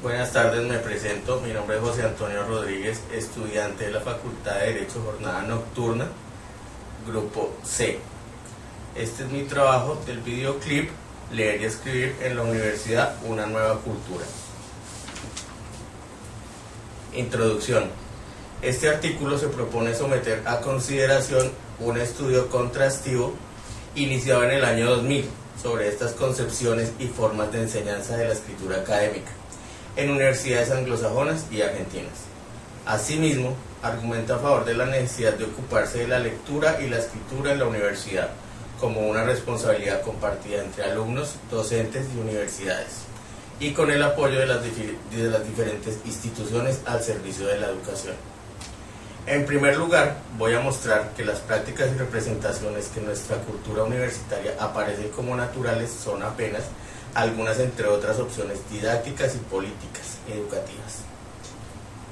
Buenas tardes, me presento. Mi nombre es José Antonio Rodríguez, estudiante de la Facultad de Derecho, jornada nocturna, grupo C. Este es mi trabajo del videoclip Leer y escribir en la universidad, una nueva cultura. Introducción. Este artículo se propone someter a consideración un estudio contrastivo iniciado en el año 2000 sobre estas concepciones y formas de enseñanza de la escritura académica en universidades anglosajonas y argentinas. Asimismo, argumenta a favor de la necesidad de ocuparse de la lectura y la escritura en la universidad como una responsabilidad compartida entre alumnos, docentes y universidades, y con el apoyo de las diferentes instituciones al servicio de la educación. En primer lugar, voy a mostrar que las prácticas y representaciones que en nuestra cultura universitaria aparecen como naturales son apenas algunas entre otras opciones didácticas y políticas educativas.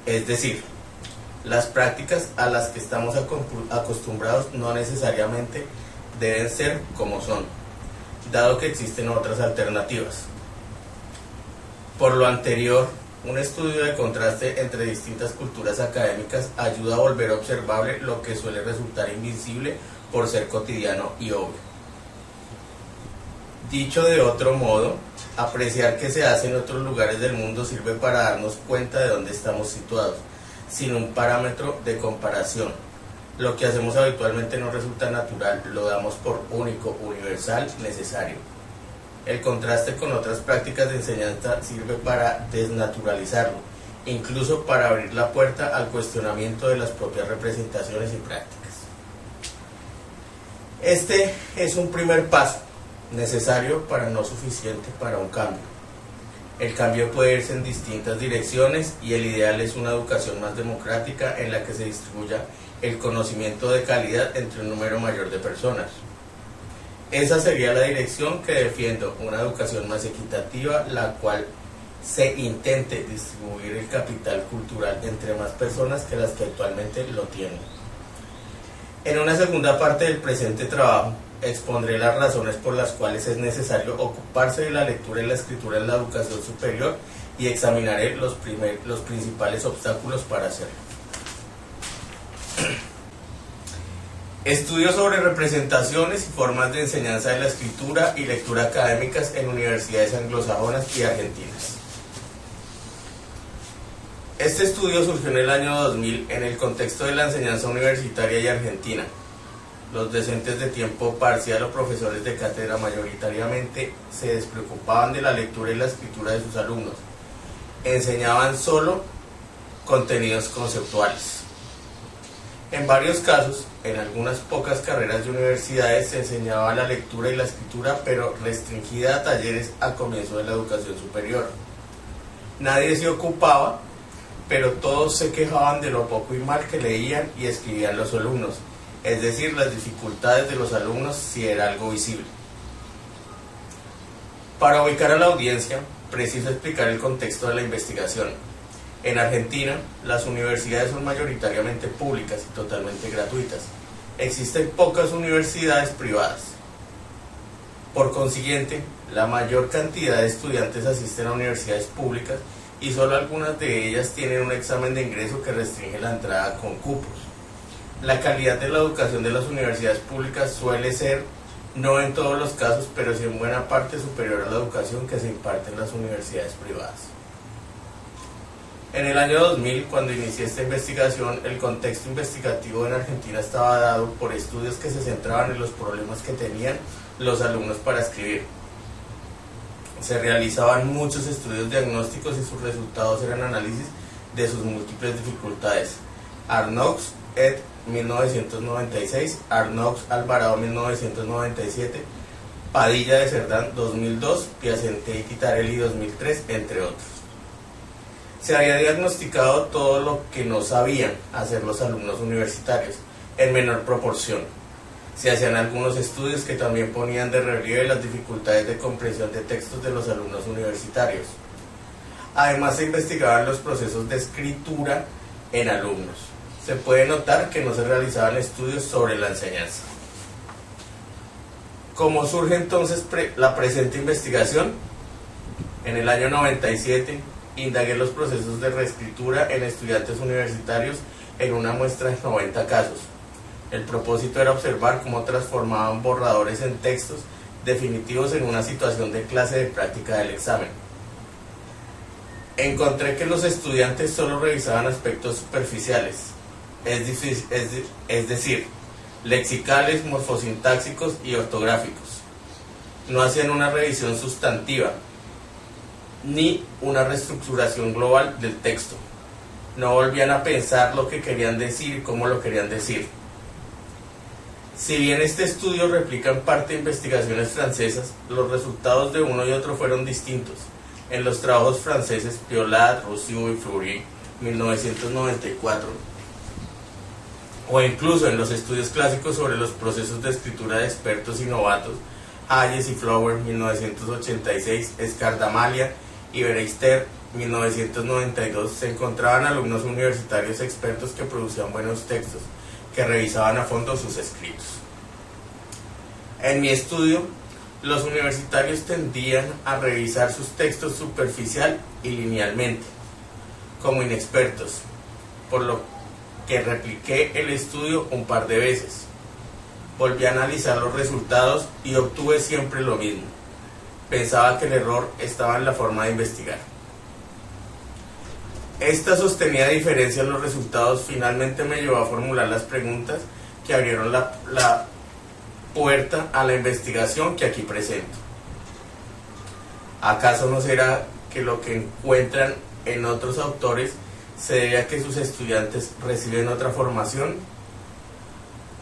Es decir, las prácticas a las que estamos acostumbrados no necesariamente deben ser como son, dado que existen otras alternativas. Por lo anterior, un estudio de contraste entre distintas culturas académicas ayuda a volver observable lo que suele resultar invisible por ser cotidiano y obvio. Dicho de otro modo, apreciar qué se hace en otros lugares del mundo sirve para darnos cuenta de dónde estamos situados, sin un parámetro de comparación. Lo que hacemos habitualmente no resulta natural, lo damos por único, universal, necesario. El contraste con otras prácticas de enseñanza sirve para desnaturalizarlo, incluso para abrir la puerta al cuestionamiento de las propias representaciones y prácticas. Este es un primer paso, necesario pero no suficiente para un cambio. El cambio puede irse en distintas direcciones y el ideal es una educación más democrática en la que se distribuya el conocimiento de calidad entre un número mayor de personas. Esa sería la dirección que defiendo, una educación más equitativa, la cual se intente distribuir el capital cultural entre más personas que las que actualmente lo tienen. En una segunda parte del presente trabajo, expondré las razones por las cuales es necesario ocuparse de la lectura y la escritura en la educación superior y examinaré los principales obstáculos para hacerlo. Estudios sobre representaciones y formas de enseñanza de la escritura y lectura académicas en universidades anglosajonas y argentinas. Este estudio surgió en el año 2000 en el contexto de la enseñanza universitaria y argentina. Los docentes de tiempo parcial o profesores de cátedra mayoritariamente se despreocupaban de la lectura y la escritura de sus alumnos. Enseñaban solo contenidos conceptuales. En varios casos, en algunas pocas carreras de universidades se enseñaba la lectura y la escritura, pero restringida a talleres al comienzo de la educación superior. Nadie se ocupaba, pero todos se quejaban de lo poco y mal que leían y escribían los alumnos, es decir, las dificultades de los alumnos si era algo visible. Para ubicar a la audiencia, preciso explicar el contexto de la investigación. En Argentina, las universidades son mayoritariamente públicas y totalmente gratuitas. Existen pocas universidades privadas. Por consiguiente, la mayor cantidad de estudiantes asisten a universidades públicas y solo algunas de ellas tienen un examen de ingreso que restringe la entrada con cupos. La calidad de la educación de las universidades públicas suele ser, no en todos los casos, pero sí en buena parte superior a la educación que se imparte en las universidades privadas. En el año 2000, cuando inicié esta investigación, el contexto investigativo en Argentina estaba dado por estudios que se centraban en los problemas que tenían los alumnos para escribir. Se realizaban muchos estudios diagnósticos y sus resultados eran análisis de sus múltiples dificultades. Arnoux et 1996, Arnoux Alvarado 1997, Padilla de Cerdán 2002, Piacente y Titarelli 2003, entre otros. Se había diagnosticado todo lo que no sabían hacer los alumnos universitarios, en menor proporción. Se hacían algunos estudios que también ponían de relieve las dificultades de comprensión de textos de los alumnos universitarios. Además, se investigaban los procesos de escritura en alumnos. Se puede notar que no se realizaban estudios sobre la enseñanza. ¿Cómo surge entonces la presente investigación? En el año 97, indagué los procesos de reescritura en estudiantes universitarios en una muestra de 90 casos. El propósito era observar cómo transformaban borradores en textos definitivos en una situación de clase de práctica del examen. Encontré que los estudiantes solo revisaban aspectos superficiales, es decir, lexicales, morfosintácticos y ortográficos. No hacían una revisión sustantiva, ni una reestructuración global del texto. No volvían a pensar lo que querían decir y cómo lo querían decir. Si bien este estudio replica en parte investigaciones francesas, los resultados de uno y otro fueron distintos. En los trabajos franceses Piolat, Rousseau y Fourier, 1994, o incluso en los estudios clásicos sobre los procesos de escritura de expertos y novatos, Hayes y Flower, 1986, Escardamalia y Bereister, 1992, se encontraban alumnos universitarios expertos que producían buenos textos, que revisaban a fondo sus escritos. En mi estudio, los universitarios tendían a revisar sus textos superficial y linealmente, como inexpertos, por lo que repliqué el estudio un par de veces. Volví a analizar los resultados y obtuve siempre lo mismo. Pensaba que el error estaba en la forma de investigar. Esta sostenida diferencia en los resultados finalmente me llevó a formular las preguntas que abrieron la puerta a la investigación que aquí presento. ¿Acaso no será que lo que encuentran en otros autores se debe a que sus estudiantes reciben otra formación?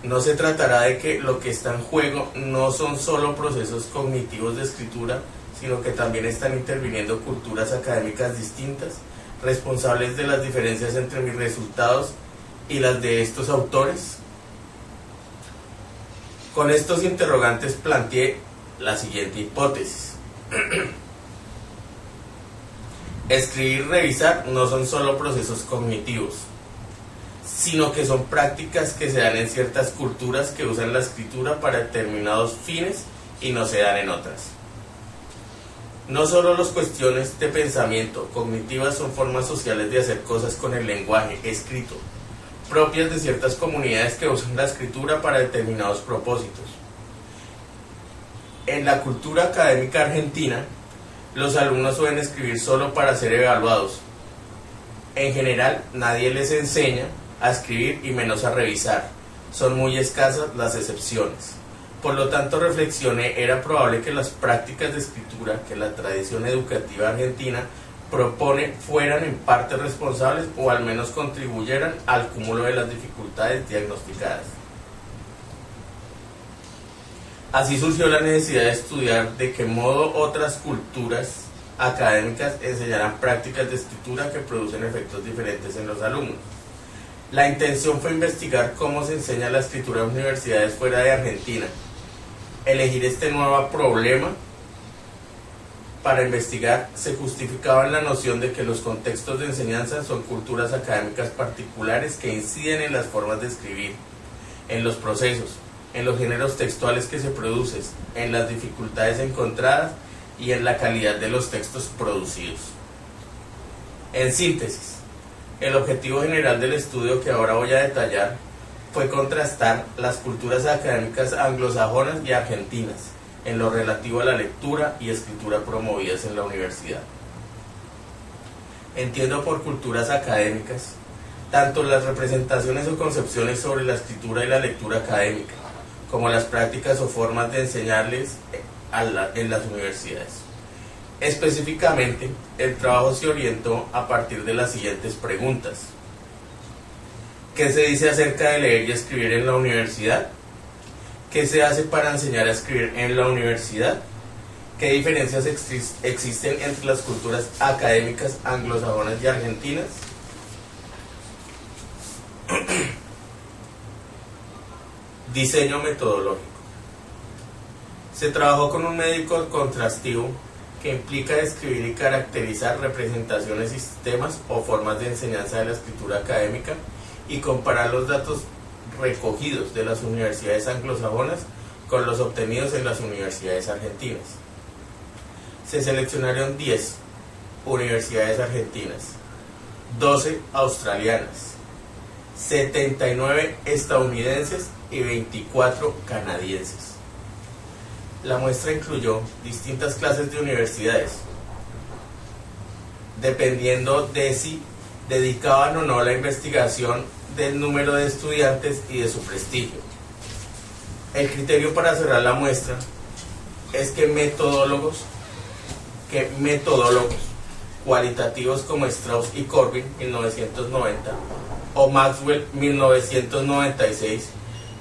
No se tratará de que lo que está en juego no son solo procesos cognitivos de escritura, sino que también están interviniendo culturas académicas distintas, responsables de las diferencias entre mis resultados y las de estos autores. Con estos interrogantes planteé la siguiente hipótesis. Escribir y revisar no son solo procesos cognitivos, sino que son prácticas que se dan en ciertas culturas que usan la escritura para determinados fines y no se dan en otras. No solo las cuestiones de pensamiento cognitivas son formas sociales de hacer cosas con el lenguaje escrito, propias de ciertas comunidades que usan la escritura para determinados propósitos. En la cultura académica argentina, los alumnos suelen escribir solo para ser evaluados. En general, nadie les enseña a escribir y menos a revisar. Son muy escasas las excepciones. Por lo tanto, reflexioné, era probable que las prácticas de escritura que la tradición educativa argentina propone fueran en parte responsables o al menos contribuyeran al cúmulo de las dificultades diagnosticadas. Así surgió la necesidad de estudiar de qué modo otras culturas académicas enseñarán prácticas de escritura que producen efectos diferentes en los alumnos. La intención fue investigar cómo se enseña la escritura en universidades fuera de Argentina. Elegir este nuevo problema para investigar se justificaba en la noción de que los contextos de enseñanza son culturas académicas particulares que inciden en las formas de escribir, en los procesos, en los géneros textuales que se producen, en las dificultades encontradas y en la calidad de los textos producidos. En síntesis, el objetivo general del estudio que ahora voy a detallar fue contrastar las culturas académicas anglosajonas y argentinas en lo relativo a la lectura y escritura promovidas en la universidad. Entiendo por culturas académicas tanto las representaciones o concepciones sobre la escritura y la lectura académica, como las prácticas o formas de enseñarles en las universidades. Específicamente, el trabajo se orientó a partir de las siguientes preguntas. ¿Qué se dice acerca de leer y escribir en la universidad? ¿Qué se hace para enseñar a escribir en la universidad? ¿Qué diferencias existen entre las culturas académicas anglosajonas y argentinas? Diseño metodológico. Se trabajó con un método contrastivo que implica describir y caracterizar representaciones, sistemas o formas de enseñanza de la escritura académica y comparar los datos recogidos de las universidades anglosajonas con los obtenidos en las universidades argentinas. Se seleccionaron 10 universidades argentinas, 12 australianas, 79 estadounidenses y 24 canadienses. La muestra incluyó distintas clases de universidades, dependiendo de si dedicaban o no a la investigación del número de estudiantes y de su prestigio. El criterio para cerrar la muestra es que metodólogos cualitativos como Strauss y Corbin 1990 o Maxwell 1996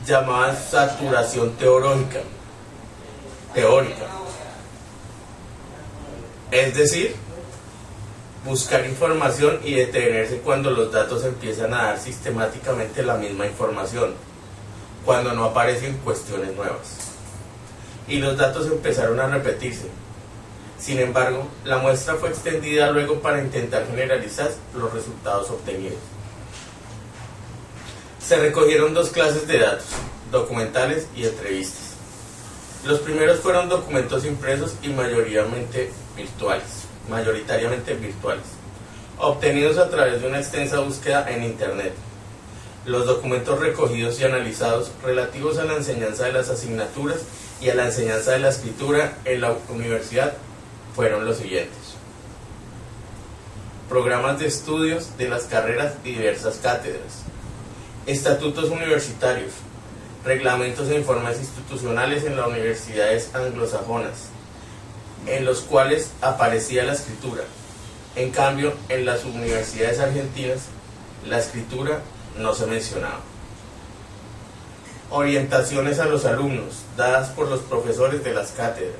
llamaban saturación teórica, es decir, buscar información y detenerse cuando los datos empiezan a dar sistemáticamente la misma información, cuando no aparecen cuestiones nuevas. Y los datos empezaron a repetirse. Sin embargo, la muestra fue extendida luego para intentar generalizar los resultados obtenidos. Se recogieron dos clases de datos, documentales y entrevistas. Los primeros fueron documentos impresos y mayoritariamente virtuales, obtenidos a través de una extensa búsqueda en Internet. Los documentos recogidos y analizados relativos a la enseñanza de las asignaturas y a la enseñanza de la escritura en la universidad fueron los siguientes: programas de estudios de las carreras y diversas cátedras, estatutos universitarios, reglamentos e informes institucionales en las universidades anglosajonas, en los cuales aparecía la escritura. En cambio, en las universidades argentinas, la escritura no se mencionaba. Orientaciones a los alumnos, dadas por los profesores de las cátedras.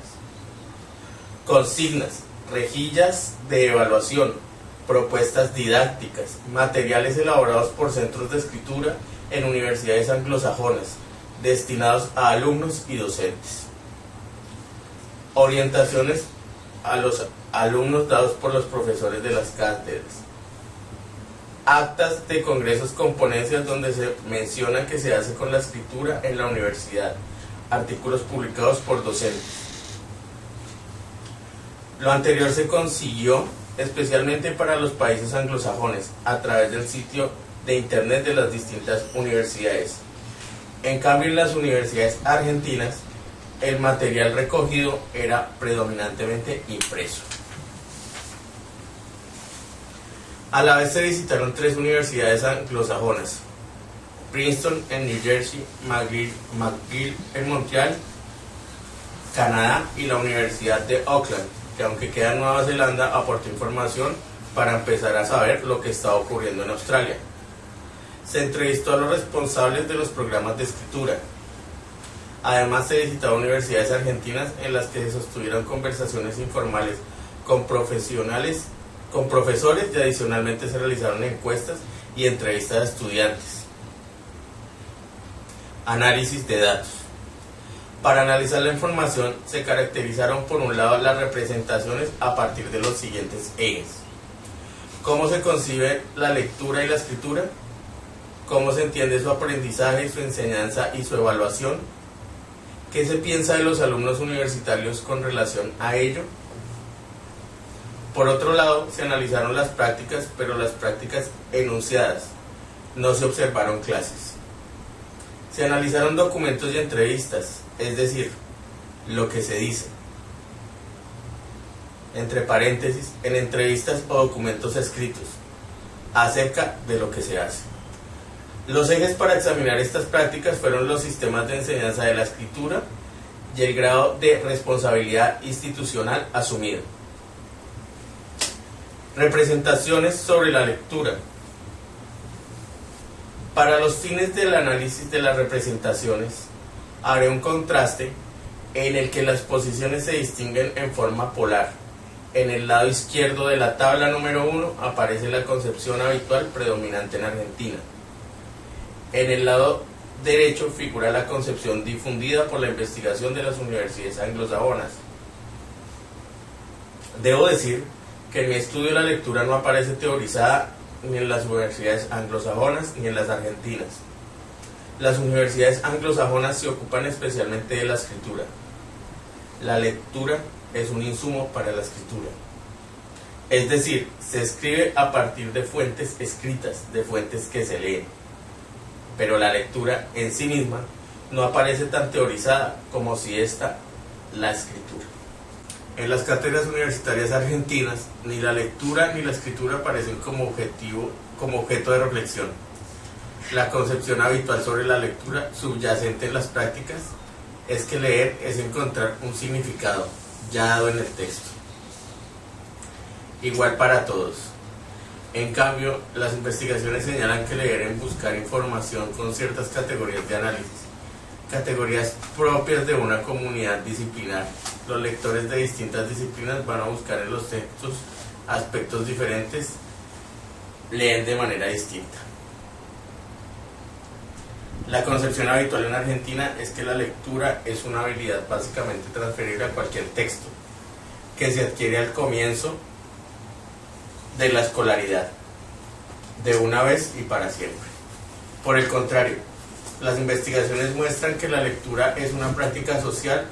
Consignas, rejillas de evaluación, propuestas didácticas, materiales elaborados por centros de escritura en universidades anglosajonas, destinados a alumnos y docentes. Orientaciones a los alumnos dados por los profesores de las cátedras. Actas de congresos con ponencias donde se menciona que se hace con la escritura en la universidad. Artículos publicados por docentes. Lo anterior se consiguió especialmente para los países anglosajones a través del sitio de internet de las distintas universidades. En cambio, en las universidades argentinas, el material recogido era predominantemente impreso. A la vez se visitaron 3 universidades anglosajonas: Princeton en New Jersey, McGill en Montreal, Canadá, y la Universidad de Auckland, que aunque queda en Nueva Zelanda, aportó información para empezar a saber lo que estaba ocurriendo en Australia. Se entrevistó a los responsables de los programas de escritura. Además, se visitaron universidades argentinas en las que se sostuvieron conversaciones informales con profesores, y adicionalmente se realizaron encuestas y entrevistas a estudiantes. Análisis de datos. Para analizar la información, se caracterizaron por un lado las representaciones a partir de los siguientes ejes: cómo se concibe la lectura y la escritura, cómo se entiende su aprendizaje, su enseñanza y su evaluación, qué se piensa de los alumnos universitarios con relación a ello. Por otro lado, se analizaron las prácticas, pero las prácticas enunciadas, no se observaron clases. Se analizaron documentos y entrevistas, es decir, lo que se dice, entre paréntesis, en entrevistas o documentos escritos, acerca de lo que se hace. Los ejes para examinar estas prácticas fueron los sistemas de enseñanza de la escritura y el grado de responsabilidad institucional asumido. Representaciones sobre la lectura. Para los fines del análisis de las representaciones, haré un contraste en el que las posiciones se distinguen en forma polar. En el lado izquierdo de la tabla número 1 aparece la concepción habitual predominante en Argentina. En el lado derecho figura la concepción difundida por la investigación de las universidades anglosajonas. Debo decir que en mi estudio la lectura no aparece teorizada ni en las universidades anglosajonas ni en las argentinas. Las universidades anglosajonas se ocupan especialmente de la escritura. La lectura es un insumo para la escritura. Es decir, se escribe a partir de fuentes escritas, de fuentes que se leen. Pero la lectura en sí misma no aparece tan teorizada como si esta la escritura. En las cátedras universitarias argentinas, ni la lectura ni la escritura aparecen como objeto de reflexión. La concepción habitual sobre la lectura, subyacente en las prácticas, es que leer es encontrar un significado ya dado en el texto, igual para todos. En cambio, las investigaciones señalan que leer es buscar información con ciertas categorías de análisis, categorías propias de una comunidad disciplinar. Los lectores de distintas disciplinas van a buscar en los textos aspectos diferentes, leen de manera distinta. La concepción habitual en Argentina es que la lectura es una habilidad básicamente transferible a cualquier texto, que se adquiere al comienzo de la escolaridad, de una vez y para siempre. Por el contrario, las investigaciones muestran que la lectura es una práctica social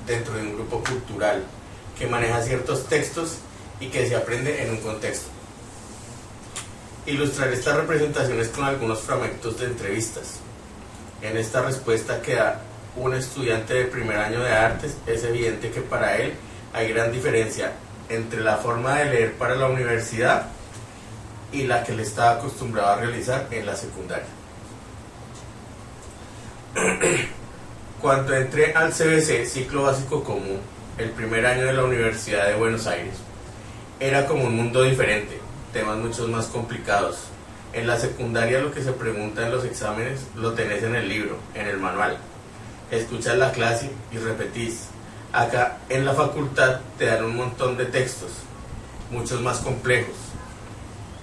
dentro de un grupo cultural, que maneja ciertos textos y que se aprende en un contexto. Ilustrar estas representaciones con algunos fragmentos de entrevistas. En esta respuesta que da un estudiante de primer año de artes, es evidente que para él hay gran diferencia entre la forma de leer para la universidad y la que le estaba acostumbrado a realizar en la secundaria. Cuando entré al CBC, ciclo básico común, el primer año de la Universidad de Buenos Aires, era como un mundo diferente, temas mucho más complicados. En la secundaria lo que se pregunta en los exámenes lo tenés en el libro, en el manual. Escuchas la clase y repetís. Acá en la facultad te dan un montón de textos, muchos más complejos,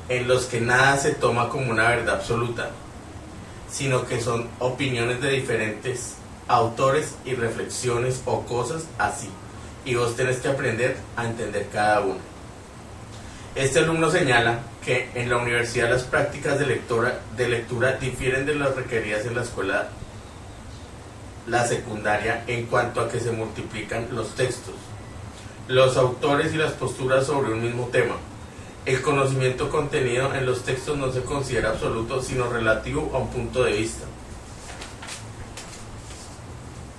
en los que nada se toma como una verdad absoluta, sino que son opiniones de diferentes autores y reflexiones o cosas así, y vos tenés que aprender a entender cada uno. Este alumno señala que en la universidad las prácticas de lectura difieren de las requeridas en la escuela, la secundaria, en cuanto a que se multiplican los textos, los autores y las posturas sobre un mismo tema. El conocimiento contenido en los textos no se considera absoluto, sino relativo a un punto de vista.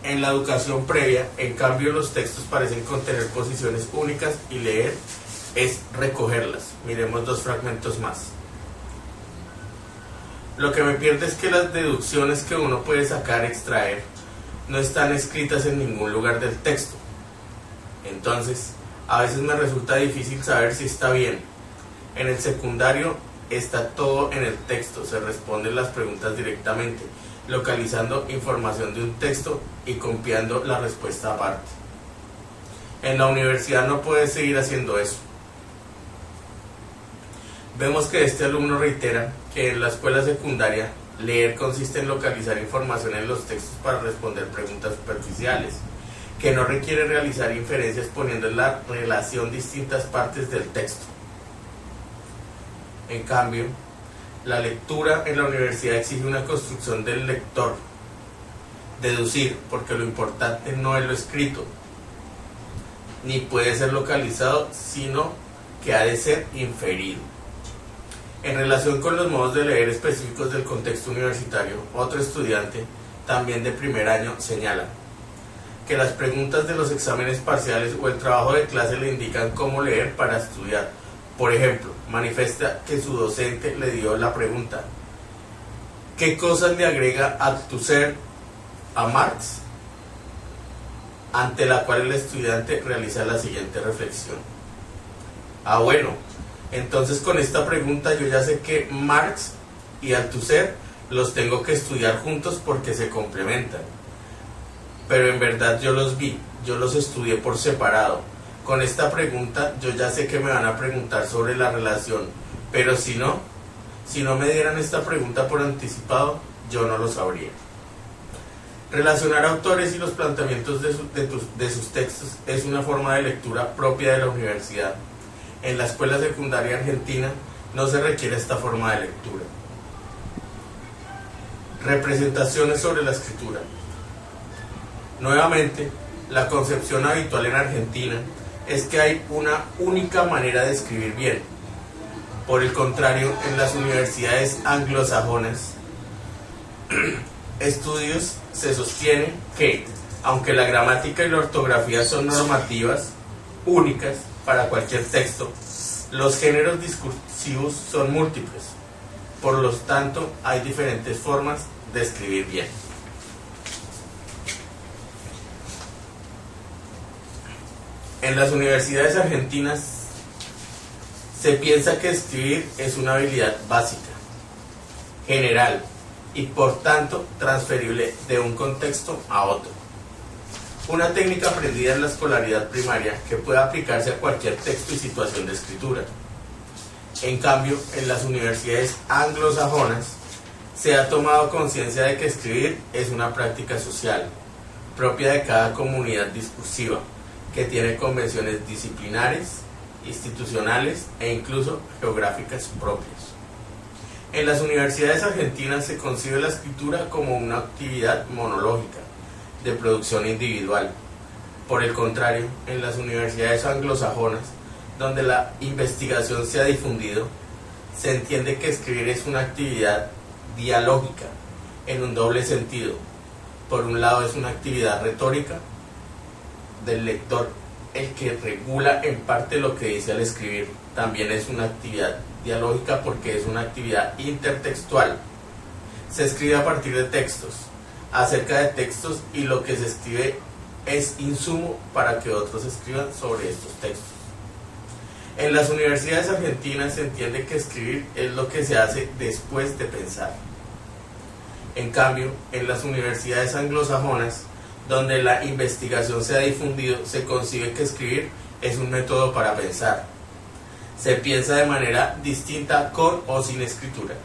En la educación previa, en cambio, los textos parecen contener posiciones únicas y leer es recogerlas. Miremos dos fragmentos más. Lo que me pierde es que las deducciones que uno puede sacar, extraer, no están escritas en ningún lugar del texto. Entonces, a veces me resulta difícil saber si está bien. En el secundario está todo en el texto, se responden las preguntas directamente, localizando información de un texto y copiando la respuesta aparte. En la universidad no puedes seguir haciendo eso. Vemos que este alumno reitera que en la escuela secundaria leer consiste en localizar información en los textos para responder preguntas superficiales, que no requiere realizar inferencias poniendo en la relación distintas partes del texto. En cambio, la lectura en la universidad exige una construcción del lector, deducir, porque lo importante no es lo escrito, ni puede ser localizado, sino que ha de ser inferido. En relación con los modos de leer específicos del contexto universitario, otro estudiante, también de primer año, señala que las preguntas de los exámenes parciales o el trabajo de clase le indican cómo leer para estudiar. Por ejemplo, manifiesta que su docente le dio la pregunta: ¿qué cosas le agrega Althusser a Marx? Ante la cual el estudiante realiza la siguiente reflexión: bueno, entonces con esta pregunta yo ya sé que Marx y Althusser los tengo que estudiar juntos porque se complementan. Pero en verdad yo los estudié por separado. Con esta pregunta yo ya sé que me van a preguntar sobre la relación, pero si no me dieran esta pregunta por anticipado, yo no lo sabría. Relacionar autores y los planteamientos de sus textos es una forma de lectura propia de la universidad. En la escuela secundaria argentina no se requiere esta forma de lectura. Representaciones sobre la escritura. Nuevamente, la concepción habitual en Argentina es que hay una única manera de escribir bien. Por el contrario, en las universidades anglosajonas, estudios se sostiene que, aunque la gramática y la ortografía son normativas únicas para cualquier texto, los géneros discursivos son múltiples. Por lo tanto, hay diferentes formas de escribir bien. En las universidades argentinas se piensa que escribir es una habilidad básica, general y por tanto transferible de un contexto a otro. Una técnica aprendida en la escolaridad primaria que puede aplicarse a cualquier texto y situación de escritura. En cambio, en las universidades anglosajonas se ha tomado conciencia de que escribir es una práctica social, propia de cada comunidad discursiva, que tiene convenciones disciplinares, institucionales e incluso geográficas propias. En las universidades argentinas se concibe la escritura como una actividad monológica, de producción individual. Por el contrario, en las universidades anglosajonas, donde la investigación se ha difundido, se entiende que escribir es una actividad dialógica, en un doble sentido. Por un lado es una actividad retórica del lector, el que regula en parte lo que dice al escribir. También es una actividad dialógica porque es una actividad intertextual. Se escribe a partir de textos, acerca de textos, y lo que se escribe es insumo para que otros escriban sobre estos textos. En las universidades argentinas se entiende que escribir es lo que se hace después de pensar. En cambio, en las universidades anglosajonas, donde la investigación se ha difundido, se concibe que escribir es un método para pensar. Se piensa de manera distinta con o sin escritura.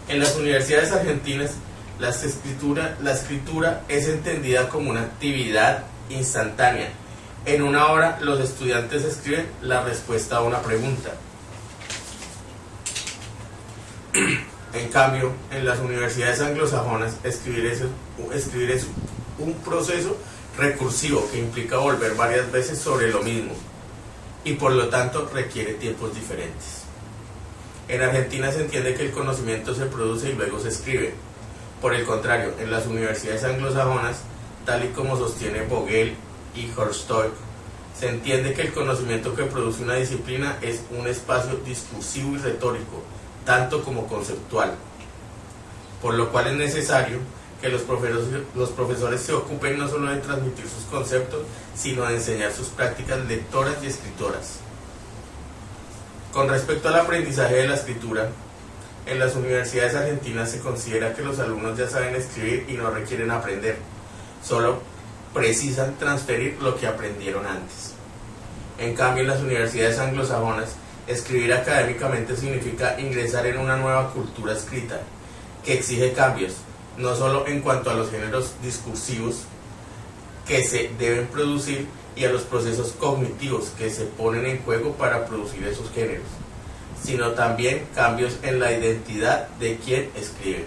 En las universidades argentinas, la escritura es entendida como una actividad instantánea. En una hora los estudiantes escriben la respuesta a una pregunta. En cambio, en las universidades anglosajonas, escribir es un proceso recursivo que implica volver varias veces sobre lo mismo y por lo tanto requiere tiempos diferentes. En Argentina se entiende que el conocimiento se produce y luego se escribe. Por el contrario, en las universidades anglosajonas, tal y como sostiene Vogel y Horstoy, se entiende que el conocimiento que produce una disciplina es un espacio discursivo y retórico, tanto como conceptual, por lo cual es necesario que los profesores se ocupen no solo de transmitir sus conceptos, sino de enseñar sus prácticas lectoras y escritoras. Con respecto al aprendizaje de la escritura, en las universidades argentinas se considera que los alumnos ya saben escribir y no requieren aprender, solo precisan transferir lo que aprendieron antes. En cambio, en las universidades anglosajonas, escribir académicamente significa ingresar en una nueva cultura escrita, que exige cambios, no solo en cuanto a los géneros discursivos que se deben producir y a los procesos cognitivos que se ponen en juego para producir esos géneros, sino también cambios en la identidad de quien escribe.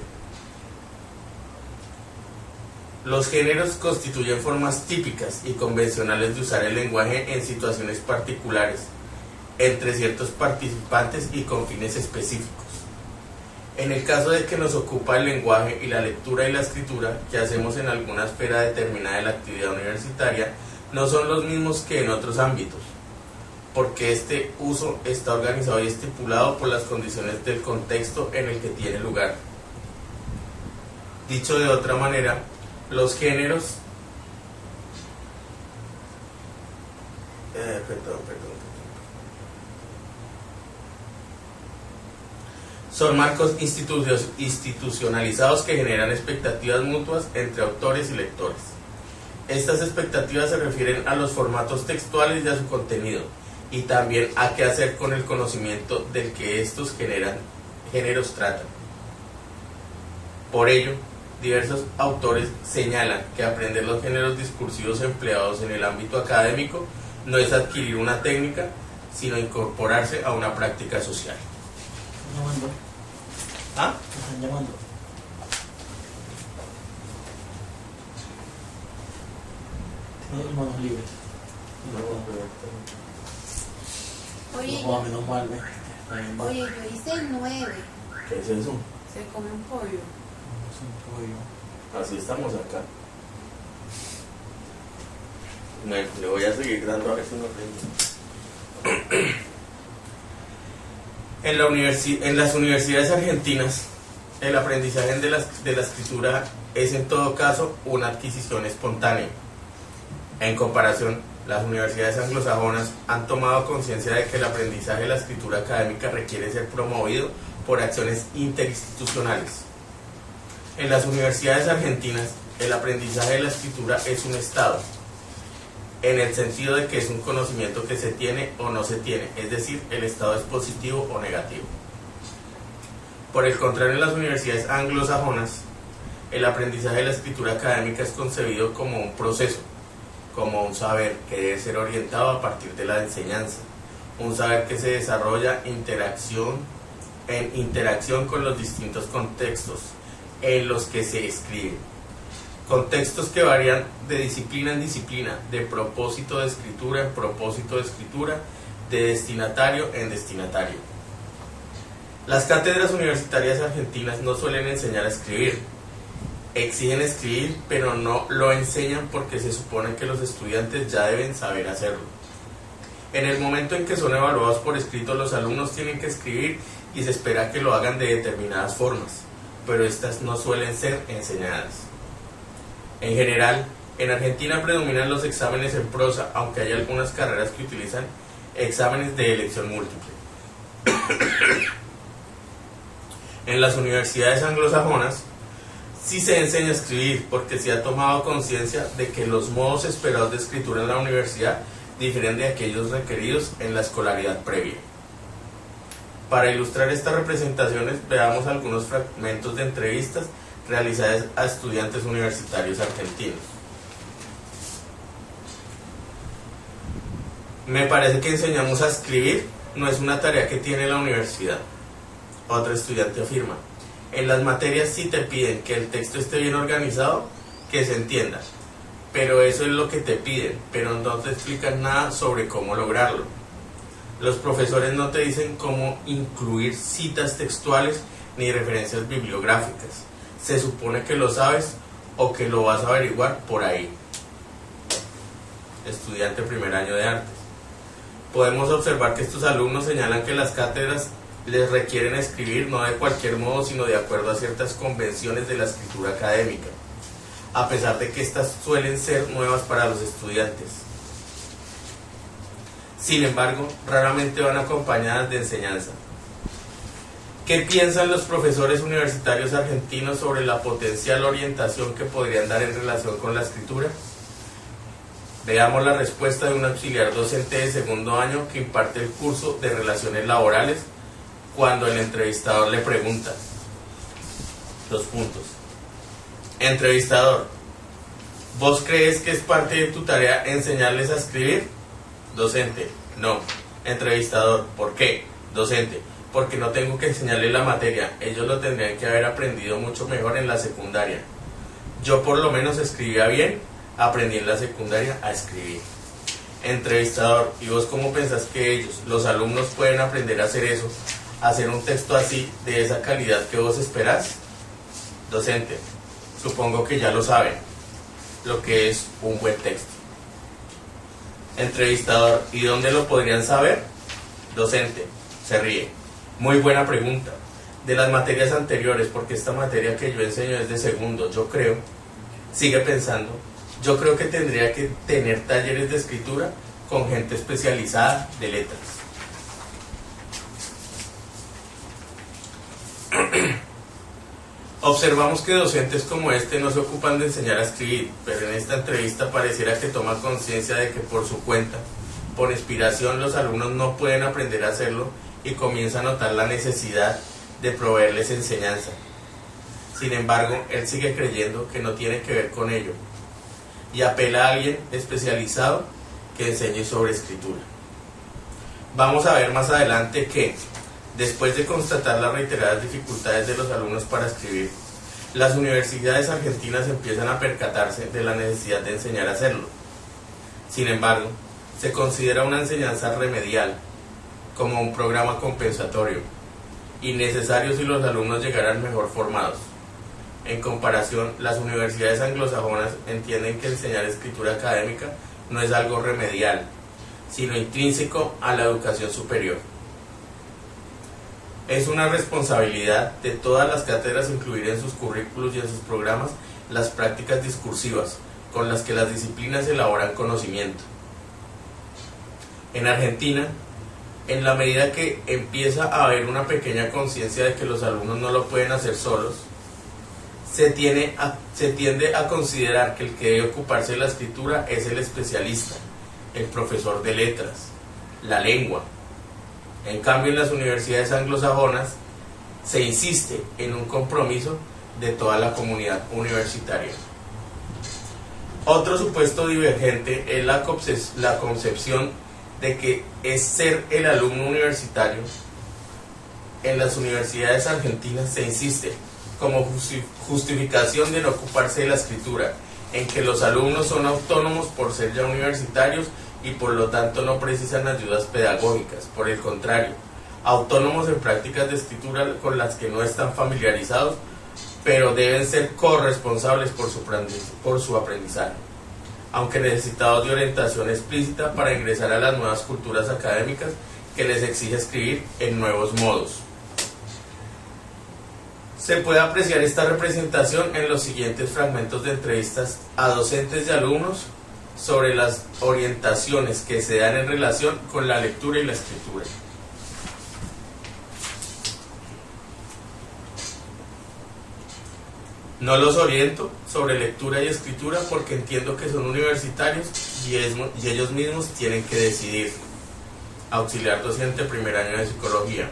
Los géneros constituyen formas típicas y convencionales de usar el lenguaje en situaciones particulares, entre ciertos participantes y con fines específicos. En el caso de que nos ocupa el lenguaje y la lectura y la escritura que hacemos en alguna esfera determinada de la actividad universitaria, no son los mismos que en otros ámbitos, porque este uso está organizado y estipulado por las condiciones del contexto en el que tiene lugar. Dicho de otra manera, los géneros son marcos institucionalizados que generan expectativas mutuas entre autores y lectores. Estas expectativas se refieren a los formatos textuales y a su contenido, y también a qué hacer con el conocimiento del que estos géneros tratan. Por ello, diversos autores señalan que aprender los géneros discursivos empleados en el ámbito académico no es adquirir una técnica, sino incorporarse a una práctica social. ¿Ah? Me están llamando. Tengo manos libres. Oye, No, menos mal, oye, yo hice 9. ¿Qué es eso? Se come un pollo. Es un pollo. Así estamos acá. Le voy a seguir dando a ver si no aprende. En las universidades argentinas, el aprendizaje de la escritura es en todo caso una adquisición espontánea. En comparación, las universidades anglosajonas han tomado conciencia de que el aprendizaje de la escritura académica requiere ser promovido por acciones interinstitucionales. En las universidades argentinas, el aprendizaje de la escritura es un estado, en el sentido de que es un conocimiento que se tiene o no se tiene, es decir, el estado es positivo o negativo. Por el contrario, en las universidades anglosajonas, el aprendizaje de la escritura académica es concebido como un proceso, como un saber que debe ser orientado a partir de la enseñanza, un saber que se desarrolla en interacción con los distintos contextos en los que se escribe. Contextos que varían de disciplina en disciplina, de propósito de escritura en propósito de escritura, de destinatario en destinatario. Las cátedras universitarias argentinas no suelen enseñar a escribir. Exigen escribir, pero no lo enseñan porque se supone que los estudiantes ya deben saber hacerlo. En el momento en que son evaluados por escrito, los alumnos tienen que escribir y se espera que lo hagan de determinadas formas, pero estas no suelen ser enseñadas. En general, en Argentina predominan los exámenes en prosa, aunque hay algunas carreras que utilizan exámenes de elección múltiple. En las universidades anglosajonas sí se enseña a escribir porque se ha tomado conciencia de que los modos esperados de escritura en la universidad difieren de aquellos requeridos en la escolaridad previa. Para ilustrar estas representaciones, veamos algunos fragmentos de entrevistas realizadas a estudiantes universitarios argentinos. Me parece que enseñamos a escribir no es una tarea que tiene la universidad. Otro estudiante afirma: en las materias sí te piden que el texto esté bien organizado, que se entienda, pero eso es lo que te piden, pero no te explican nada sobre cómo lograrlo. Los profesores no te dicen cómo incluir citas textuales ni referencias bibliográficas. Se supone que lo sabes o que lo vas a averiguar por ahí. Estudiante primer año de artes. Podemos observar que estos alumnos señalan que las cátedras les requieren escribir no de cualquier modo, sino de acuerdo a ciertas convenciones de la escritura académica, a pesar de que estas suelen ser nuevas para los estudiantes. Sin embargo, raramente van acompañadas de enseñanza. ¿Qué piensan los profesores universitarios argentinos sobre la potencial orientación que podrían dar en relación con la escritura? Veamos la respuesta de un auxiliar docente de segundo año que imparte el curso de Relaciones Laborales cuando el entrevistador le pregunta. 2 puntos. Entrevistador: ¿vos crees que es parte de tu tarea enseñarles a escribir? Docente: no. Entrevistador: ¿por qué? Docente: porque no tengo que enseñarles la materia, ellos lo tendrían que haber aprendido mucho mejor en la secundaria. Yo por lo menos escribía bien, aprendí en la secundaria a escribir. Entrevistador: ¿y vos cómo pensás que ellos, los alumnos, pueden aprender a hacer eso, hacer un texto así, de esa calidad que vos esperás? Docente: supongo que ya lo saben, lo que es un buen texto. Entrevistador: ¿y dónde lo podrían saber? Docente: se ríe. Muy buena pregunta. De las materias anteriores, porque esta materia que yo enseño es de segundo, yo creo, sigue pensando, yo creo que tendría que tener talleres de escritura con gente especializada de letras. Observamos que docentes como este no se ocupan de enseñar a escribir, pero en esta entrevista pareciera que toma conciencia de que por su cuenta, por inspiración, los alumnos no pueden aprender a hacerlo y comienza a notar la necesidad de proveerles enseñanza. Sin embargo, él sigue creyendo que no tiene que ver con ello y apela a alguien especializado que enseñe sobre escritura. Vamos a ver más adelante que, después de constatar las reiteradas dificultades de los alumnos para escribir, las universidades argentinas empiezan a percatarse de la necesidad de enseñar a hacerlo. Sin embargo, Se considera una enseñanza remedial, como un programa compensatorio, innecesario si los alumnos llegaran mejor formados. En comparación, las universidades anglosajonas entienden que enseñar escritura académica no es algo remedial, sino intrínseco a la educación superior. Es una responsabilidad de todas las cátedras incluir en sus currículos y en sus programas las prácticas discursivas con las que las disciplinas elaboran conocimiento. En Argentina, en la medida que empieza a haber una pequeña conciencia de que los alumnos no lo pueden hacer solos, se tiende a considerar que el que debe ocuparse de la escritura es el especialista, el profesor de letras, la lengua. En cambio, en las universidades anglosajonas se insiste en un compromiso de toda la comunidad universitaria. Otro supuesto divergente es la concepción de que es ser el alumno universitario. En las universidades argentinas se insiste, como justificación de no ocuparse de la escritura, en que los alumnos son autónomos por ser ya universitarios y por lo tanto no precisan ayudas pedagógicas. Por el contrario, autónomos en prácticas de escritura con las que no están familiarizados, pero deben ser corresponsables por su aprendizaje, aunque necesitados de orientación explícita para ingresar a las nuevas culturas académicas que les exige escribir en nuevos modos. Se puede apreciar esta representación en los siguientes fragmentos de entrevistas a docentes y alumnos sobre las orientaciones que se dan en relación con la lectura y la escritura. No los oriento sobre lectura y escritura porque entiendo que son universitarios y ellos mismos tienen que decidir. Auxiliar docente, primer año de psicología.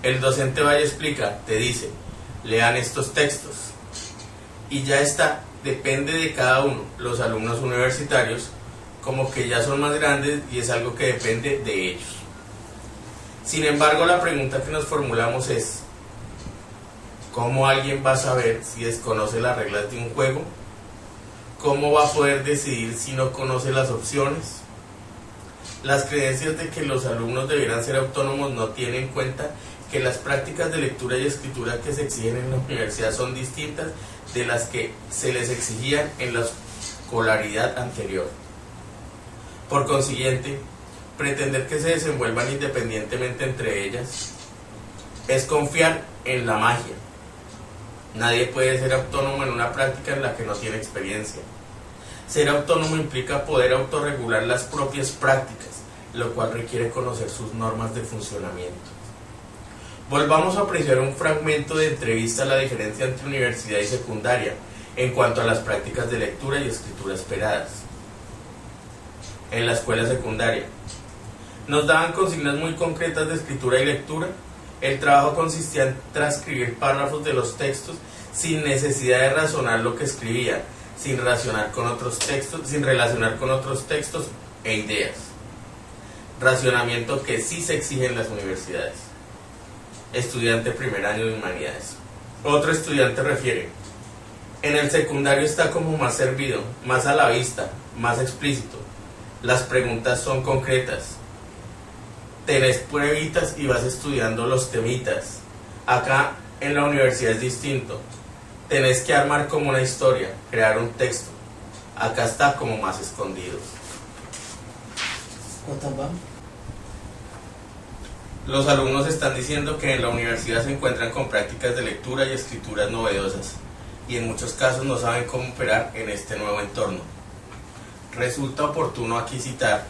El docente va y explica, te dice, lean estos textos. Y ya está, depende de cada uno. Los alumnos universitarios, como que ya son más grandes y es algo que depende de ellos. Sin embargo, la pregunta que nos formulamos es, ¿cómo alguien va a saber si desconoce las reglas de un juego? ¿Cómo va a poder decidir si no conoce las opciones? Las creencias de que los alumnos debieran ser autónomos no tienen en cuenta que las prácticas de lectura y escritura que se exigen en la universidad son distintas de las que se les exigían en la escolaridad anterior. Por consiguiente, pretender que se desenvuelvan independientemente entre ellas es confiar en la magia. Nadie puede ser autónomo en una práctica en la que no tiene experiencia. Ser autónomo implica poder autorregular las propias prácticas, lo cual requiere conocer sus normas de funcionamiento. Volvamos a apreciar un fragmento de entrevista a la diferencia entre universidad y secundaria en cuanto a las prácticas de lectura y escritura esperadas. En la escuela secundaria, nos daban consignas muy concretas de escritura y lectura. El trabajo consistía en transcribir párrafos de los textos sin necesidad de razonar lo que escribía, sin relacionar con otros textos e ideas. Racionamiento que sí se exige en las universidades. Estudiante primer año de humanidades. Otro estudiante refiere, en el secundario está como más servido, más a la vista, más explícito. Las preguntas son concretas. Tenés pruebitas y vas estudiando los temitas. Acá en la universidad es distinto. Tenés que armar como una historia, crear un texto. Acá está como más escondido. Los alumnos están diciendo que en la universidad se encuentran con prácticas de lectura y escrituras novedosas y en muchos casos no saben cómo operar en este nuevo entorno. Resulta oportuno aquí citar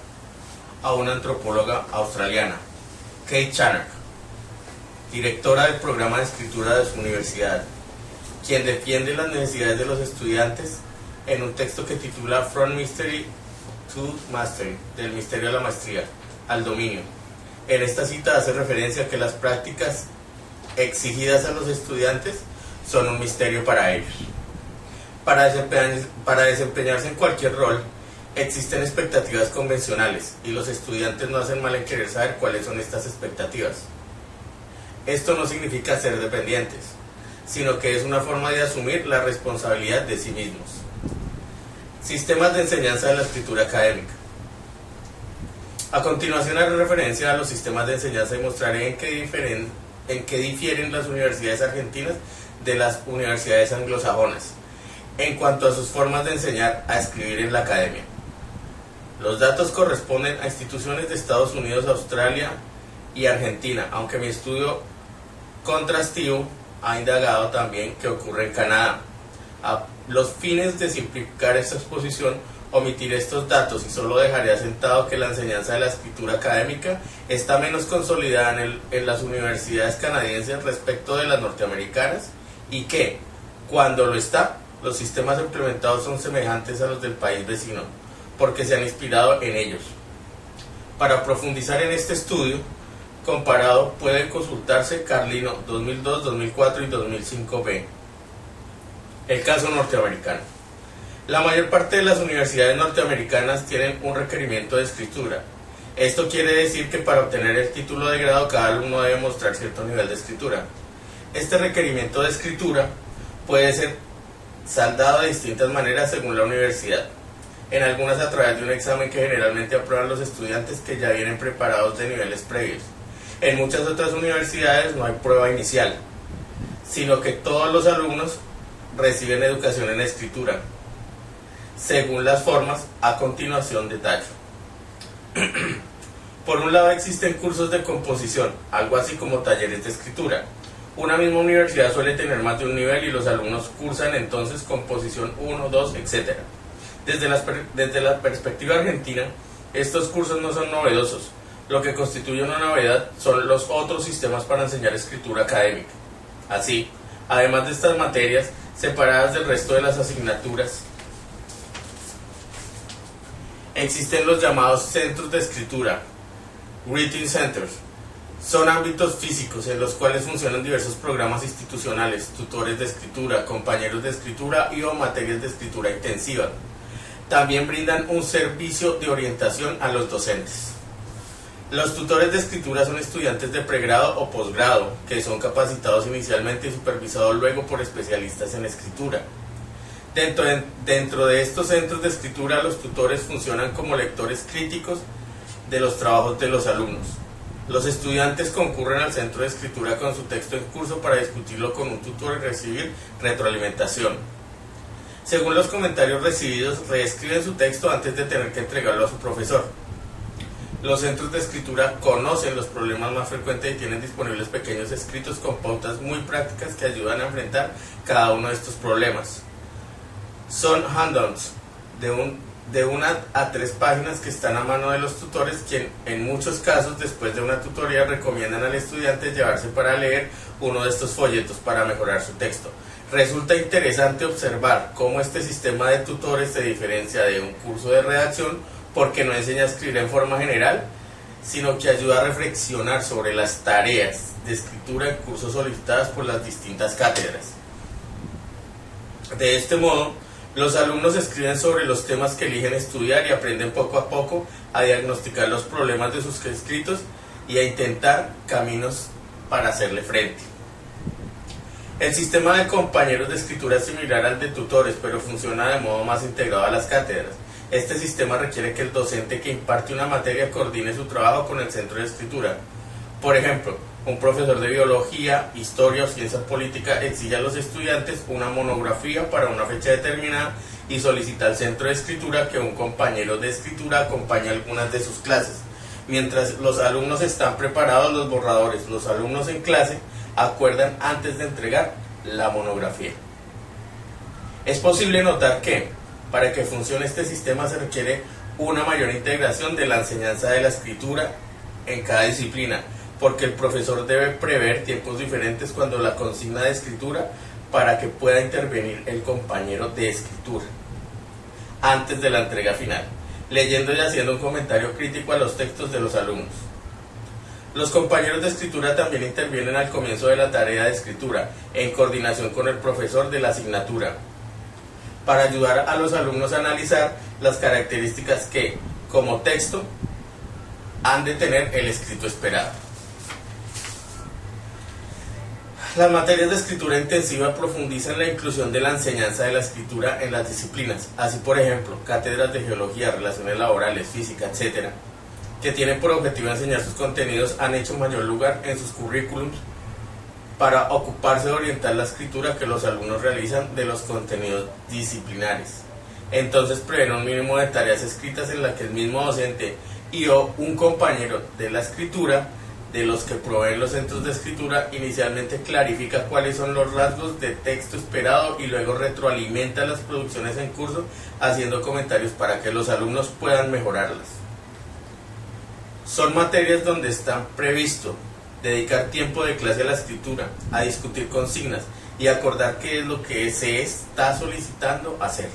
a una antropóloga australiana, Kate Channock, directora del programa de escritura de su universidad, quien defiende las necesidades de los estudiantes en un texto que titula From Mystery to Mastery, del misterio a la maestría, al dominio. En esta cita hace referencia a que las prácticas exigidas a los estudiantes son un misterio para ellos. Para desempeñarse en cualquier rol, existen expectativas convencionales y los estudiantes no hacen mal en querer saber cuáles son estas expectativas. Esto no significa ser dependientes, sino que es una forma de asumir la responsabilidad de sí mismos. Sistemas de enseñanza de la escritura académica. A continuación haré referencia a los sistemas de enseñanza y mostraré en qué difieren las universidades argentinas de las universidades anglosajonas en cuanto a sus formas de enseñar a escribir en la academia. Los datos corresponden a instituciones de Estados Unidos, Australia y Argentina, aunque mi estudio contrastivo ha indagado también qué ocurre en Canadá. A los fines de simplificar esta exposición, omitiré estos datos y solo dejaré asentado que la enseñanza de la escritura académica está menos consolidada en las universidades canadienses respecto de las norteamericanas y que, cuando lo está, los sistemas implementados son semejantes a los del país vecino, porque se han inspirado en ellos. Para profundizar en este estudio comparado puede consultarse Carlino 2002, 2004 y 2005b. El caso norteamericano. La mayor parte de las universidades norteamericanas tienen un requerimiento de escritura. Esto quiere decir que para obtener el título de grado cada alumno debe mostrar cierto nivel de escritura. Este requerimiento de escritura puede ser saldado de distintas maneras según la universidad. En algunas a través de un examen que generalmente aprueban los estudiantes que ya vienen preparados de niveles previos. En muchas otras universidades no hay prueba inicial, sino que todos los alumnos reciben educación en escritura, según las formas a continuación detallo. Por un lado existen cursos de composición, algo así como talleres de escritura. Una misma universidad suele tener más de un nivel y los alumnos cursan entonces composición 1, 2, etc. Desde la perspectiva argentina, estos cursos no son novedosos. Lo que constituye una novedad son los otros sistemas para enseñar escritura académica. Así, además de estas materias, separadas del resto de las asignaturas, existen los llamados centros de escritura, Writing Centers. Son ámbitos físicos en los cuales funcionan diversos programas institucionales, tutores de escritura, compañeros de escritura y o materias de escritura intensiva. También brindan un servicio de orientación a los docentes. Los tutores de escritura son estudiantes de pregrado o posgrado, que son capacitados inicialmente y supervisados luego por especialistas en escritura. Dentro de estos centros de escritura, los tutores funcionan como lectores críticos de los trabajos de los alumnos. Los estudiantes concurren al centro de escritura con su texto en curso para discutirlo con un tutor y recibir retroalimentación. Según los comentarios recibidos, reescriben su texto antes de tener que entregarlo a su profesor. Los centros de escritura conocen los problemas más frecuentes y tienen disponibles pequeños escritos con pautas muy prácticas que ayudan a enfrentar cada uno de estos problemas. Son handouts de 1 a 3 páginas que están a mano de los tutores, quien en muchos casos después de una tutoría recomiendan al estudiante llevarse para leer uno de estos folletos para mejorar su texto. Resulta interesante observar cómo este sistema de tutores se diferencia de un curso de redacción porque no enseña a escribir en forma general, sino que ayuda a reflexionar sobre las tareas de escritura en cursos solicitadas por las distintas cátedras. De este modo, los alumnos escriben sobre los temas que eligen estudiar y aprenden poco a poco a diagnosticar los problemas de sus escritos y a intentar caminos para hacerle frente. El sistema de compañeros de escritura es similar al de tutores, pero funciona de modo más integrado a las cátedras. Este sistema requiere que el docente que imparte una materia coordine su trabajo con el centro de escritura. Por ejemplo, un profesor de biología, historia o ciencia política exige a los estudiantes una monografía para una fecha determinada y solicita al centro de escritura que un compañero de escritura acompañe algunas de sus clases. Mientras los alumnos están preparados los borradores, los alumnos en clase acuerdan antes de entregar la monografía. Es posible notar que, para que funcione este sistema se requiere una mayor integración de la enseñanza de la escritura en cada disciplina, porque el profesor debe prever tiempos diferentes cuando la consigna de escritura para que pueda intervenir el compañero de escritura antes de la entrega final, leyendo y haciendo un comentario crítico a los textos de los alumnos. Los compañeros de escritura también intervienen al comienzo de la tarea de escritura, en coordinación con el profesor de la asignatura, para ayudar a los alumnos a analizar las características que, como texto, han de tener el escrito esperado. Las materias de escritura intensiva profundizan la inclusión de la enseñanza de la escritura en las disciplinas, así por ejemplo, cátedras de geología, relaciones laborales, física, etc. que tienen por objetivo enseñar sus contenidos, han hecho mayor lugar en sus currículums para ocuparse de orientar la escritura que los alumnos realizan de los contenidos disciplinares. Entonces prevén un mínimo de tareas escritas en la que el mismo docente y o un compañero de la escritura, de los que proveen los centros de escritura, inicialmente clarifica cuáles son los rasgos de texto esperado y luego retroalimenta las producciones en curso haciendo comentarios para que los alumnos puedan mejorarlas. Son materias donde está previsto dedicar tiempo de clase a la escritura, a discutir consignas y acordar qué es lo que se está solicitando hacer.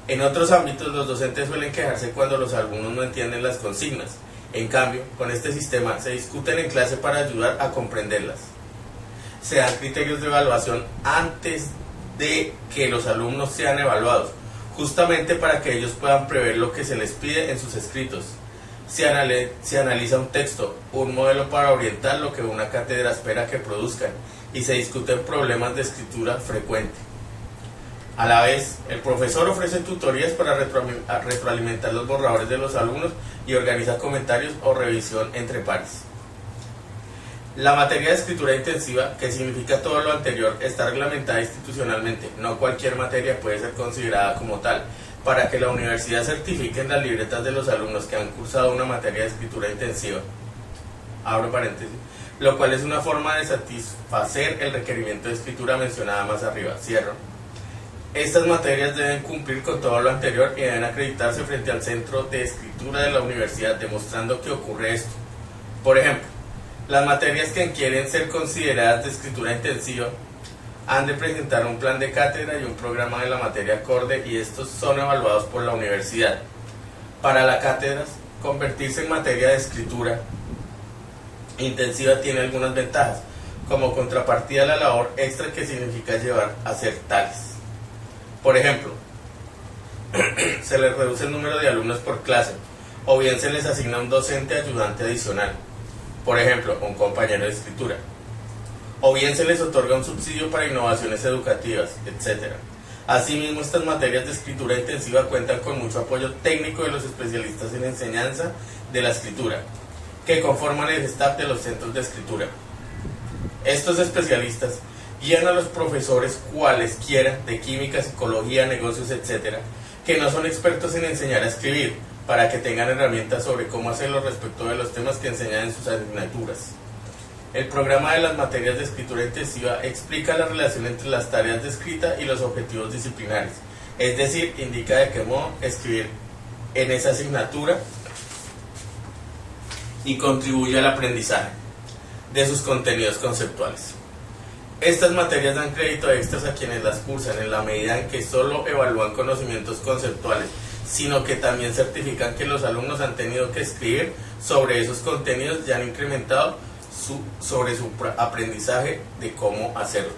En otros ámbitos los docentes suelen quejarse cuando los alumnos no entienden las consignas. En cambio, con este sistema se discuten en clase para ayudar a comprenderlas. Se dan criterios de evaluación antes de que los alumnos sean evaluados, justamente para que ellos puedan prever lo que se les pide en sus escritos. Se analiza un texto, un modelo para orientar lo que una cátedra espera que produzcan, y se discuten problemas de escritura frecuente. A la vez, el profesor ofrece tutorías para retroalimentar los borradores de los alumnos y organiza comentarios o revisión entre pares. La materia de escritura intensiva, que significa todo lo anterior, está reglamentada institucionalmente. No cualquier materia puede ser considerada como tal. Para que la universidad certifique en las libretas de los alumnos que han cursado una materia de escritura intensiva, abro paréntesis, lo cual es una forma de satisfacer el requerimiento de escritura mencionada más arriba, cierro. Estas materias deben cumplir con todo lo anterior y deben acreditarse frente al centro de escritura de la universidad, demostrando que ocurre esto. Por ejemplo, las materias que quieren ser consideradas de escritura intensiva han de presentar un plan de cátedra y un programa de la materia acorde, y estos son evaluados por la universidad. Para las cátedras, convertirse en materia de escritura intensiva tiene algunas ventajas, como contrapartida a la labor extra que significa llevar a hacer tales. Por ejemplo, se les reduce el número de alumnos por clase, o bien se les asigna un docente ayudante adicional, por ejemplo, un compañero de escritura, o bien se les otorga un subsidio para innovaciones educativas, etc. Asimismo, estas materias de escritura intensiva cuentan con mucho apoyo técnico de los especialistas en enseñanza de la escritura, que conforman el staff de los centros de escritura. Estos especialistas guían a los profesores cualesquiera de química, psicología, negocios, etc., que no son expertos en enseñar a escribir, para que tengan herramientas sobre cómo hacerlo respecto de los temas que enseñan en sus asignaturas. El programa de las materias de escritura intensiva explica la relación entre las tareas de escrita y los objetivos disciplinares, es decir, indica de qué modo escribir en esa asignatura y contribuye al aprendizaje de sus contenidos conceptuales. Estas materias dan crédito extras a quienes las cursan en la medida en que solo evalúan conocimientos conceptuales, sino que también certifican que los alumnos han tenido que escribir sobre esos contenidos y han incrementado sobre su aprendizaje de cómo hacerlo.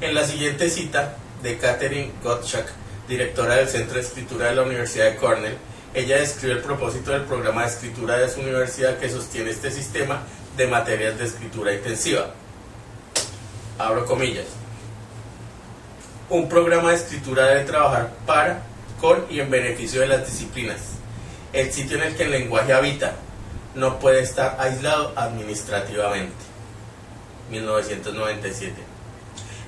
En la siguiente cita de Catherine Gottschalk, directora del Centro de Escritura de la Universidad de Cornell, ella describe el propósito del programa de escritura de su universidad que sostiene este sistema de materias de escritura intensiva. Abro comillas. Un programa de escritura debe trabajar para, con y en beneficio de las disciplinas. El sitio en el que el lenguaje habita no puede estar aislado administrativamente. 1997.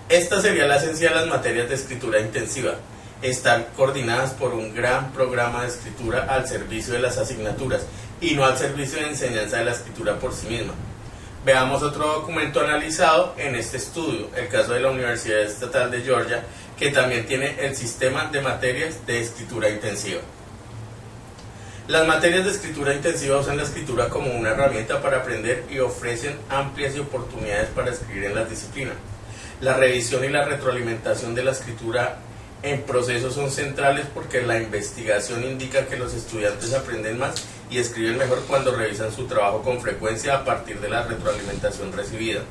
Esta sería la esencia de las materias de escritura intensiva. Están coordinadas por un gran programa de escritura al servicio de las asignaturas y no al servicio de enseñanza de la escritura por sí misma. Veamos otro documento analizado en este estudio, el caso de la Universidad Estatal de Georgia, que también tiene el sistema de materias de escritura intensiva. Las materias de escritura intensiva usan la escritura como una herramienta para aprender y ofrecen amplias oportunidades para escribir en las disciplinas. La revisión y la retroalimentación de la escritura en procesos son centrales porque la investigación indica que los estudiantes aprenden más y escriben mejor cuando revisan su trabajo con frecuencia a partir de la retroalimentación recibida.